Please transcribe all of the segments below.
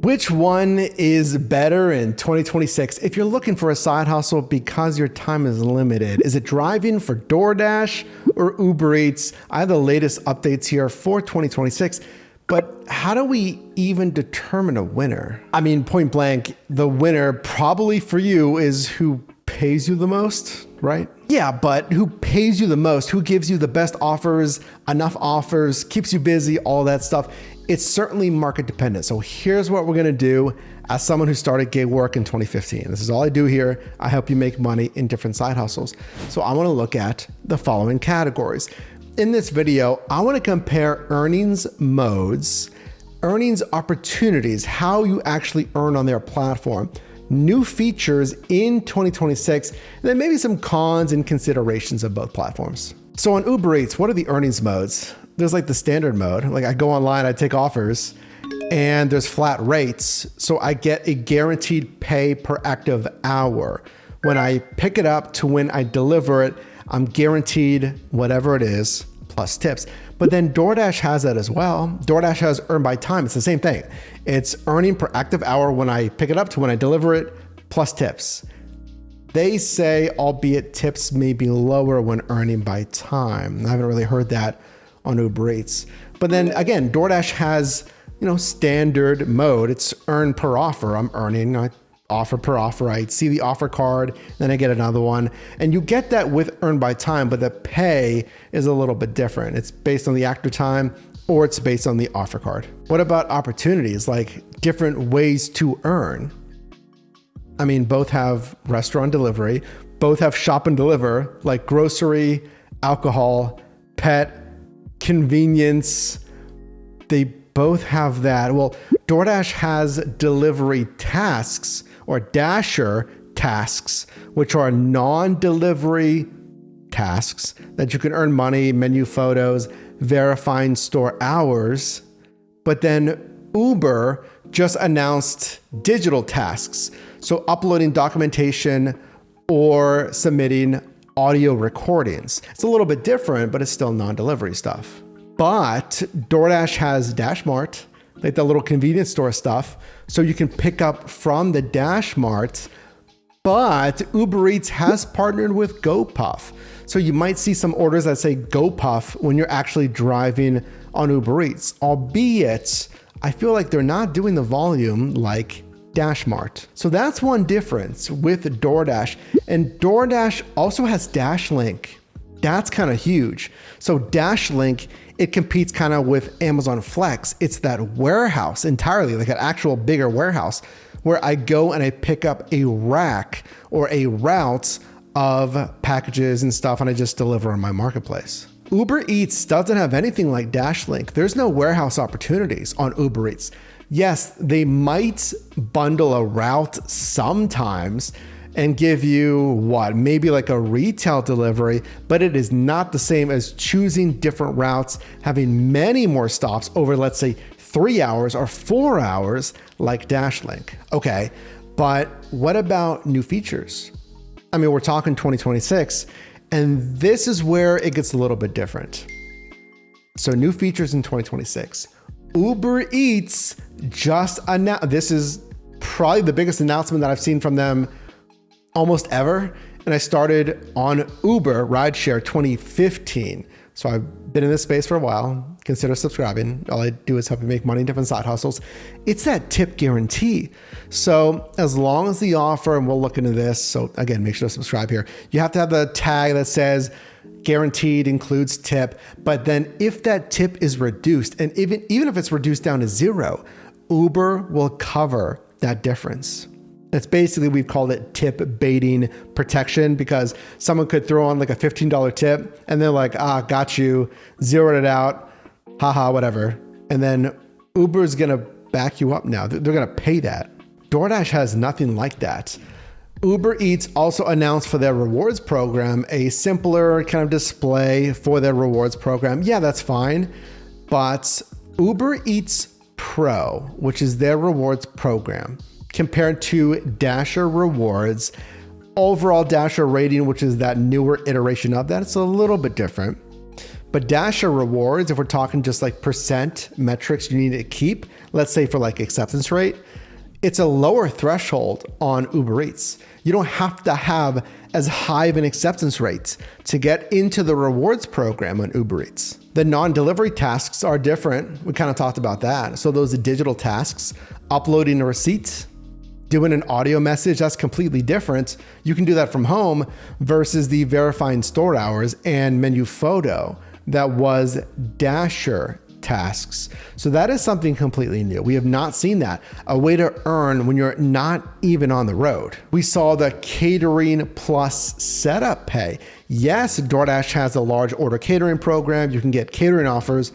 Which one is better in 2026 if you're looking for a side hustle because your time is limited? Is it driving for DoorDash or Uber Eats? I have the latest updates here for 2026, but how do we even determine a winner? I mean, point blank, the winner probably for you is who pays you the most, right? Yeah, but who pays you the most? Who gives you the best offers, enough offers, keeps you busy, all that stuff? It's certainly market dependent. So here's what we're gonna do as someone who started gig work in 2015. This is all I do here. I help you make money in different side hustles. So I wanna look at the following categories. In this video, I wanna compare earnings modes, earnings opportunities, how you actually earn on their platform, new features in 2026, and then maybe some cons and considerations of both platforms. So on Uber Eats, what are the earnings modes? There's like the standard mode. Like I go online, I take offers, and there's flat rates. So I get a guaranteed pay per active hour. When I pick it up to when I deliver it, I'm guaranteed whatever it is, plus tips. But then DoorDash has that as well. DoorDash has earn by time. It's the same thing. It's earning per active hour when I pick it up to when I deliver it, plus tips. They say, albeit tips may be lower when earning by time. I haven't really heard that on Uber Eats. But then again, DoorDash has, standard mode. It's earn per offer. I'm earning offer per offer. I see the offer card, then I get another one. And you get that with earn by time, but the pay is a little bit different. It's based on the active time or it's based on the offer card. What about opportunities, like different ways to earn? I mean, both have restaurant delivery, both have shop and deliver, like grocery, alcohol, pet, convenience. They both have that. Well, DoorDash has delivery tasks or Dasher tasks, which are non-delivery tasks that you can earn money, menu photos, verifying store hours. But then Uber just announced digital tasks. So uploading documentation or submitting audio recordings. It's a little bit different, but it's still non-delivery stuff. But DoorDash has DashMart, like the little convenience store stuff. So you can pick up from the DashMart, but Uber Eats has partnered with GoPuff. So you might see some orders that say GoPuff when you're actually driving on Uber Eats, albeit I feel like they're not doing the volume like DashMart. So that's one difference with DoorDash. And DoorDash also has DashLink. That's kind of huge. So DashLink, it competes kind of with Amazon Flex. It's that warehouse entirely, like an actual bigger warehouse where I go and I pick up a rack or a route of packages and stuff and I just deliver on my marketplace. Uber Eats doesn't have anything like DashLink. There's no warehouse opportunities on Uber Eats. Yes, they might bundle a route sometimes and give you maybe like a retail delivery, but it is not the same as choosing different routes, having many more stops over, let's say, 3 hours or 4 hours like DashLink. Okay, but what about new features? I mean, we're talking 2026, and this is where it gets a little bit different. So new features in 2026. Uber Eats just announced, this is probably the biggest announcement that I've seen from them almost ever. And I started on Uber rideshare 2015. So I've been in this space for a while. Consider subscribing. All I do is help you make money in different side hustles. It's that tip guarantee. So as long as the offer, and we'll look into this. So again, make sure to subscribe here. You have to have the tag that says guaranteed includes tip. But then if that tip is reduced, and even if it's reduced down to 0, Uber will cover that difference. It's basically, we've called it tip baiting protection, because someone could throw on like a $15 tip and they're like, got you, zeroed it out, haha, whatever. And then Uber's gonna back you up now. They're gonna pay that. DoorDash has nothing like that. Uber Eats also announced for their rewards program a simpler kind of display for their rewards program. Yeah, that's fine. But Uber Eats Pro, which is their rewards program, compared to Dasher Rewards, overall Dasher rating, which is that newer iteration of that, it's a little bit different. But Dasher rewards, if we're talking just like percent metrics you need to keep, let's say for like acceptance rate, it's a lower threshold on Uber Eats. You don't have to have as high of an acceptance rate to get into the rewards program on Uber Eats. The non-delivery tasks are different. We kind of talked about that. So those are digital tasks, uploading a receipt, doing an audio message, that's completely different. You can do that from home versus the verifying store hours and menu photo that was Dasher tasks. So that is something completely new. We have not seen that. A way to earn when you're not even on the road. We saw the catering plus setup pay. Yes, DoorDash has a large order catering program. You can get catering offers,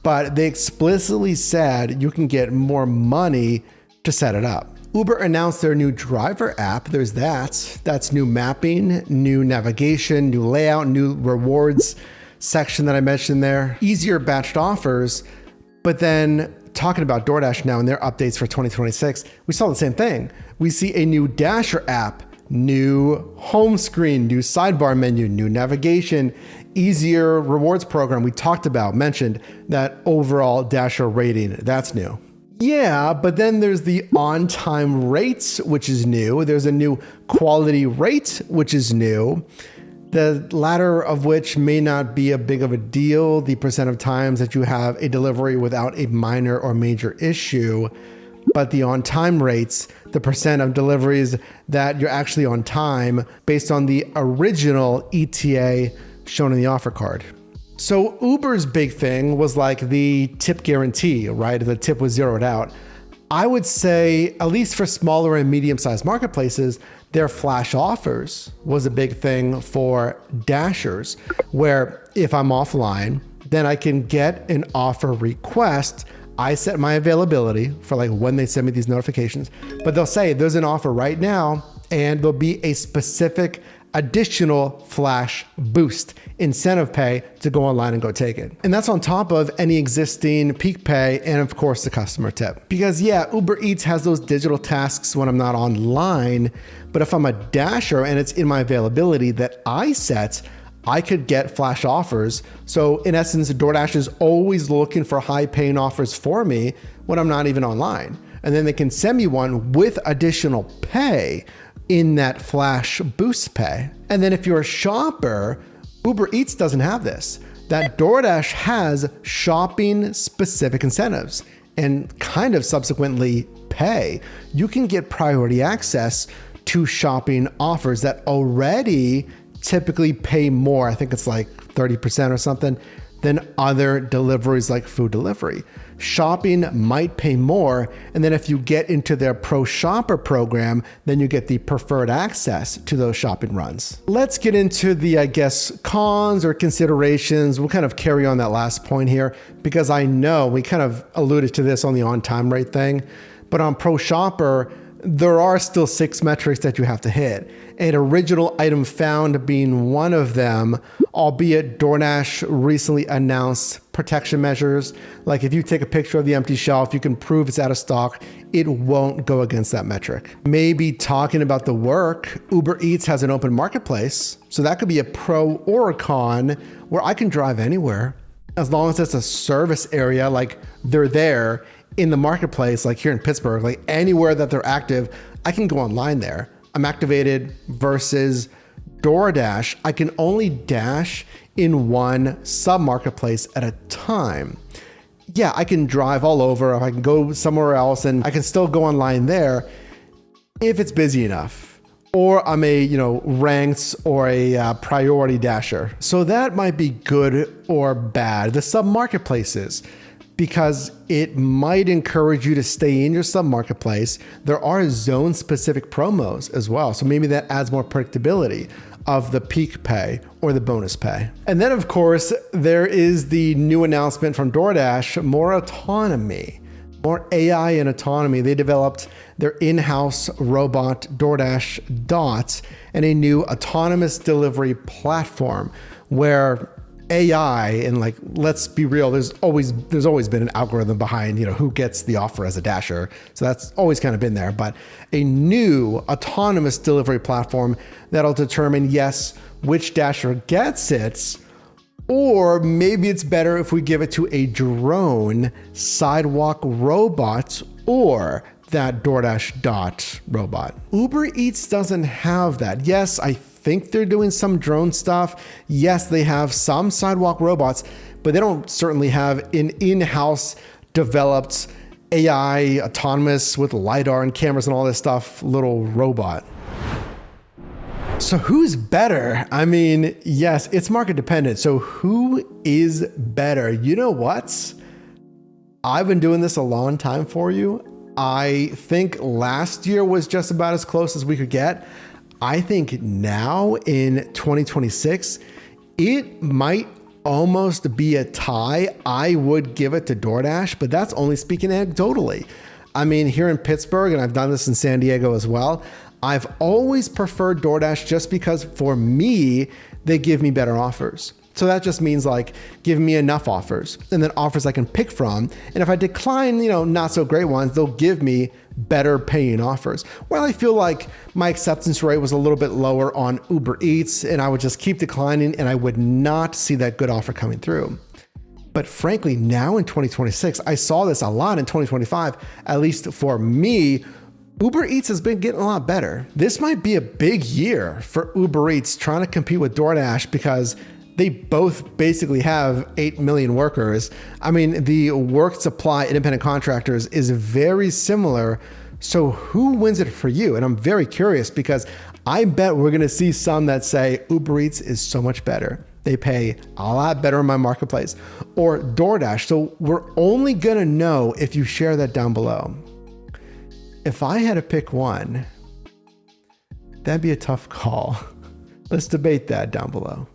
but they explicitly said you can get more money to set it up. Uber announced their new driver app. There's that. That's new mapping, new navigation, new layout, new rewards section that I mentioned there, easier batched offers. But then talking about DoorDash now and their updates for 2026, we saw the same thing. We see a new Dasher app, new home screen, new sidebar menu, new navigation, easier rewards program. We talked about, mentioned that overall Dasher rating, that's new. Yeah, but then there's the on-time rates, which is new. There's a new quality rate, which is new. The latter of which may not be a big of a deal, the percent of times that you have a delivery without a minor or major issue, but the on-time rates, the percent of deliveries that you're actually on time based on the original ETA shown in the offer card. So Uber's big thing was like the tip guarantee, right? The tip was zeroed out. I would say, at least for smaller and medium-sized marketplaces, their flash offers was a big thing for Dashers, where if I'm offline, then I can get an offer request. I set my availability for like when they send me these notifications, but they'll say there's an offer right now and there'll be a specific additional flash boost incentive pay to go online and go take it. And that's on top of any existing peak pay and of course the customer tip. Because yeah, Uber Eats has those digital tasks when I'm not online, but if I'm a Dasher and it's in my availability that I set, I could get flash offers. So in essence, DoorDash is always looking for high paying offers for me when I'm not even online. And then they can send me one with additional pay in that flash boost pay. And then if you're a shopper, Uber Eats doesn't have this. That DoorDash has shopping specific incentives and kind of subsequently pay. You can get priority access to shopping offers that already typically pay more. I think it's like 30% or something than other deliveries like food delivery. Shopping might pay more. And then if you get into their Pro Shopper program, then you get the preferred access to those shopping runs. Let's get into the, I guess, cons or considerations. We'll kind of carry on that last point here because I know we kind of alluded to this on the on-time rate thing, but on Pro Shopper, there are still 6 metrics that you have to hit. An original item found being one of them, albeit DoorDash recently announced protection measures. Like if you take a picture of the empty shelf, you can prove it's out of stock, it won't go against that metric. Maybe talking about the work, Uber Eats has an open marketplace. So that could be a pro or a con where I can drive anywhere as long as it's a service area, like they're there in the marketplace, like here in Pittsburgh, like anywhere that they're active, I can go online there. I'm activated versus DoorDash. I can only dash in one Submarketplace at a time. Yeah, I can drive all over. I can go somewhere else and I can still go online there if it's busy enough. Or I'm a, ranked or a priority dasher. So that might be good or bad. The Submarketplaces, because it might encourage you to stay in your sub-marketplace. There are zone-specific promos as well. So maybe that adds more predictability of the peak pay or the bonus pay. And then of course, there is the new announcement from DoorDash, more autonomy, more AI and autonomy. They developed their in-house robot DoorDash Dot and a new autonomous delivery platform where AI and like, let's be real, there's always been an algorithm behind, who gets the offer as a dasher. So that's always kind of been there, but a new autonomous delivery platform that'll determine, yes, which dasher gets it, Or maybe it's better if we give it to a drone, sidewalk robot, or that DoorDash Dot robot. Uber Eats doesn't have that. Yes, I think they're doing some drone stuff. Yes, they have some sidewalk robots, but they don't certainly have an in-house developed AI, autonomous with LiDAR and cameras and all this stuff, little robot. So who's better? I mean, yes, it's market dependent. So who is better? You know what? I've been doing this a long time for you. I think last year was just about as close as we could get. I think now in 2026, it might almost be a tie. I would give it to DoorDash, but that's only speaking anecdotally. I mean, here in Pittsburgh, and I've done this in San Diego as well, I've always preferred DoorDash just because for me, they give me better offers. So that just means like giving me enough offers and then offers I can pick from. And if I decline, not so great ones, they'll give me better paying offers. Well, I feel like my acceptance rate was a little bit lower on Uber Eats and I would just keep declining and I would not see that good offer coming through. But frankly, now in 2026, I saw this a lot in 2025, at least for me, Uber Eats has been getting a lot better. This might be a big year for Uber Eats trying to compete with DoorDash because they both basically have 8 million workers. I mean, the work supply independent contractors is very similar. So who wins it for you? And I'm very curious because I bet we're gonna see some that say Uber Eats is so much better. They pay a lot better in my marketplace, or DoorDash. So we're only gonna know if you share that down below. If I had to pick one, that'd be a tough call. Let's debate that down below.